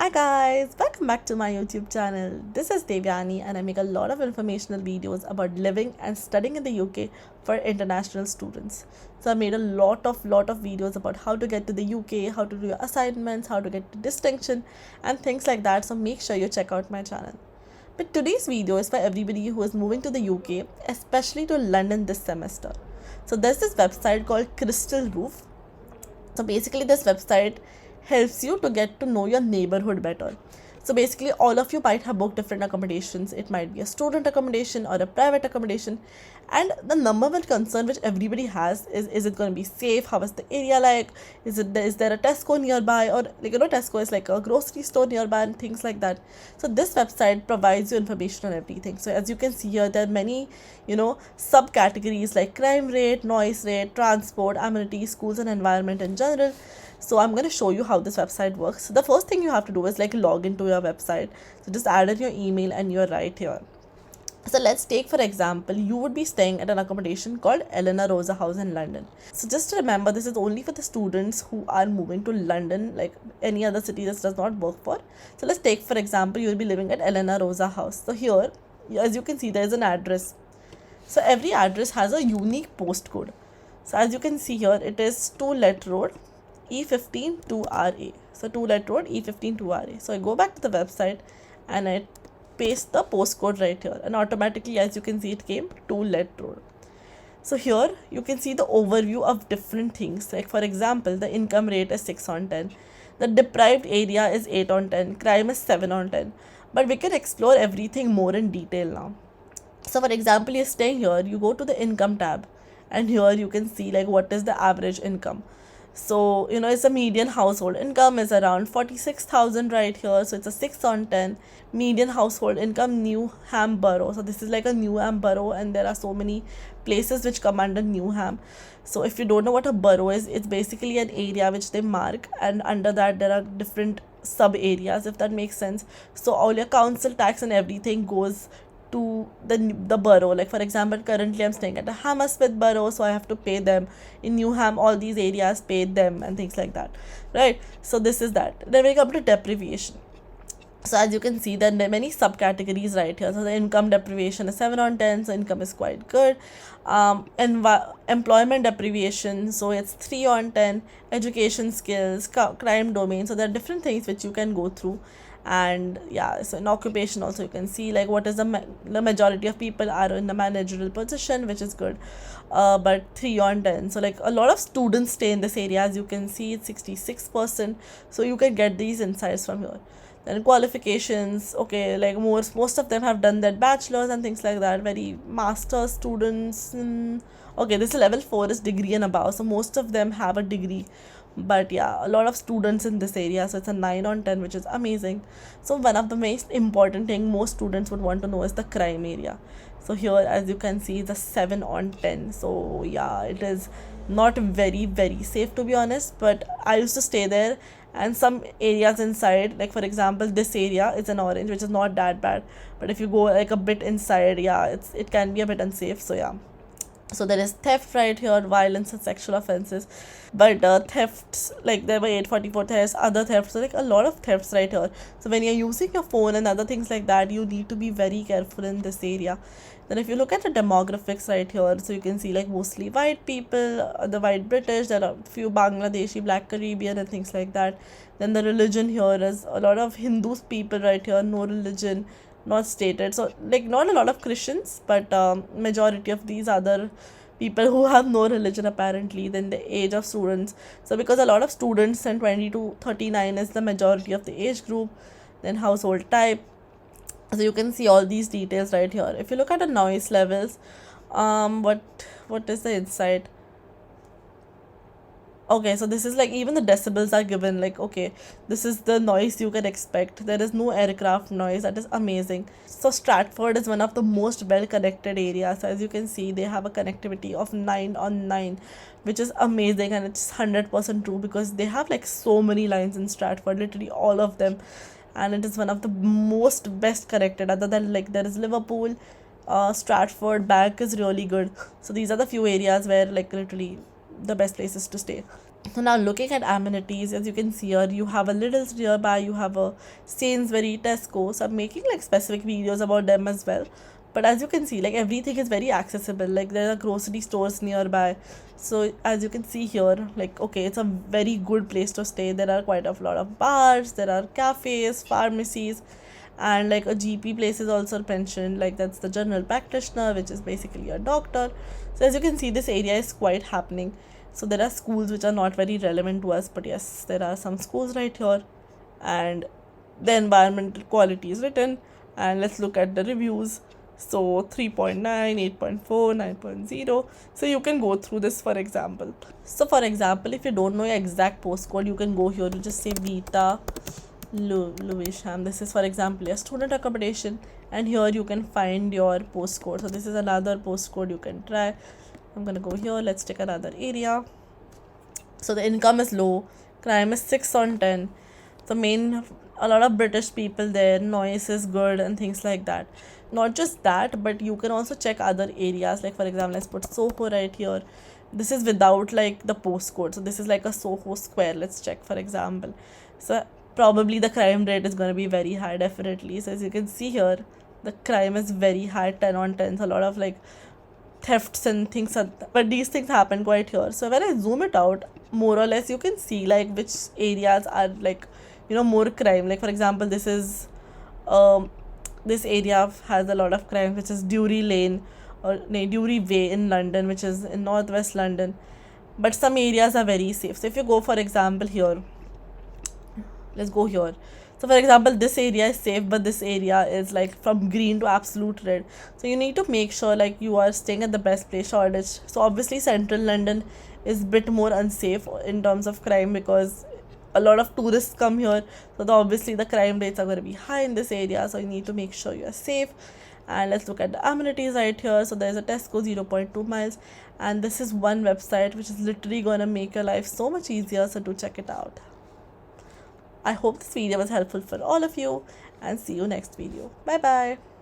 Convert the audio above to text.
Hi guys, welcome back to my YouTube channel. This is Devyani and I make a lot of informational videos about living and studying in the UK for international students. So I made a lot of videos about how to get to the UK, how to do your assignments, how to get to distinction and things like that. So make sure you check out my channel. But today's video is for everybody who is moving to the UK, especially to London this semester. So there's this website called Crystal Roof. So basically this website helps you to get to know your neighborhood better. So basically all of you might have booked different accommodations. It might be a student accommodation or a private accommodation, and the number one concern which everybody has is it going to be safe? How is the area like? Is there a Tesco nearby, or Tesco is like a grocery store nearby and things like that. So this website provides you information on everything. So as you can see here, there are many subcategories like crime rate, noise rate, transport, amenities, schools and environment in general. So I'm going to show you how this website works. So the first thing you have to do is log into your website. So just add in your email and you're right here. So let's take for example, you would be staying at an accommodation called Eleanor Rosa House in London. So just remember, this is only for the students who are moving to London. Like any other city, this does not work for. So let's take for example, you will be living at Eleanor Rosa House. So here, as you can see, there is an address. So every address has a unique postcode. So as you can see here, it is 2 Let Road, E15 2RA. So 2 Let Road, E15 2RA. So I go back to the website and I paste the postcode right here, and automatically, as you can see, it came 2 Let Road. So here you can see the overview of different things. Like for example, the income rate is 6 on 10. The deprived area is 8 on 10. Crime is 7 on 10. But we can explore everything more in detail now. So for example, you're staying here, you go to the income tab, and here you can see like what is the average income. So it's a median household income is around 46,000 right here. So it's a 6 on 10. Median household income, Newham borough. So this is like a Newham borough, and there are so many places which come under Newham. So if you don't know what a borough is, it's basically an area which they mark, and under that there are different sub areas, if that makes sense. So all your council tax and everything goes to the borough. Like for example, currently I'm staying at a Hammersmith borough, so I have to pay them. In Newham, all these areas pay them and things like that, right? So this is that. Then we come to deprivation. So as you can see, there are many subcategories right here. So the income deprivation is 7 on 10, so income is quite good. Employment deprivation, so it's 3 on 10. Education skills, crime domain, so there are different things which you can go through. And yeah, so in occupation also you can see like what is the majority of people are in the managerial position, which is good. But 3 on 10, so like a lot of students stay in this area. As you can see, it's 66%. So you can get these insights from here. Then qualifications, okay, like most of them have done their bachelor's and things like that. Very master's students, okay, this level 4 is degree and above, so most of them have a degree. But yeah, a lot of students in this area, so it's a 9 on 10, which is amazing. So one of the most important thing most students would want to know is the crime area. So here, as you can see, it's a 7 on 10. So yeah, it is not very safe, to be honest, but I used to stay there, and some areas inside, like for example, this area is an orange, which is not that bad. But if you go like a bit inside, yeah, it can be a bit unsafe. So yeah, so there is theft right here, violence and sexual offenses. But thefts, like there were 844 thefts, other thefts, so like a lot of thefts right here. So when you're using your phone and other things like that, you need to be very careful in this area. Then if you look at the demographics right here, so you can see like mostly white people, the white British, there are a few Bangladeshi, Black Caribbean and things like that. Then the religion here is a lot of Hindu people right here, no religion, not stated. So like not a lot of Christians, but majority of these other people who have no religion apparently. Then the age of students, so because a lot of students and 20 to 39 is the majority of the age group. Then household type, so you can see all these details right here. If you look at the noise levels, what is the insight? Okay, so this is like even the decibels are given, like okay, this is the noise you can expect. There is no aircraft noise. That is amazing. So Stratford is one of the most well connected areas. As you can see, they have a connectivity of 9 on 9, which is amazing, and it's 100% true because they have like so many lines in Stratford, literally all of them, and it is one of the most best connected. Other than like there is Liverpool, Stratford, Bank is really good. So these are the few areas where like literally the best places to stay. So now looking at amenities, as you can see here, you have a Lidl's nearby, you have a Sainsbury, Tesco. So I'm making like specific videos about them as well. But as you can see, like everything is very accessible. Like there are grocery stores nearby. So as you can see here, like okay, it's a very good place to stay. There are quite a lot of bars, there are cafes, pharmacies, and like a GP place is also mentioned. Like that's the general practitioner, which is basically a doctor. So as you can see, this area is quite happening. So there are schools which are not very relevant to us, but yes, there are some schools right here, and the environmental quality is written. And let's look at the reviews. So 3.9, 8.4, 9.0. So you can go through this for example. So for example, if you don't know your exact postcode, you can go here. You just say Vita Lewisham. This is for example a student accommodation, and here you can find your postcode. So this is another postcode you can try. I'm gonna go here. Let's take another area. So the income is low, crime is 6 on 10. The main, a lot of British people there, noise is good and things like that. Not just that, but you can also check other areas. Like for example, let's put Soho right here. This is without like the postcode. So this is like a Soho square. Let's check for example. So probably the crime rate is going to be very high, definitely. So as you can see here, the crime is very high, 10 on 10. So a lot of like thefts and things, but these things happen quite here. So when I zoom it out, more or less you can see like which areas are like, you know, more crime. Like for example, this is this area has a lot of crime, which is Dury Lane, or Dury Way in London, which is in northwest London. But some areas are very safe. So if you go for example here, let's go here. So for example, this area is safe, but this area is like from green to absolute red. So you need to make sure like you are staying at the best place, Shoreditch. So obviously central London is bit more unsafe in terms of crime, because a lot of tourists come here. So obviously the crime rates are going to be high in this area. So you need to make sure you are safe. And let's look at the amenities right here. So there's a Tesco 0.2 miles, and this is one website which is literally going to make your life so much easier. So do check it out. I hope this video was helpful for all of you, and see you next video. Bye bye.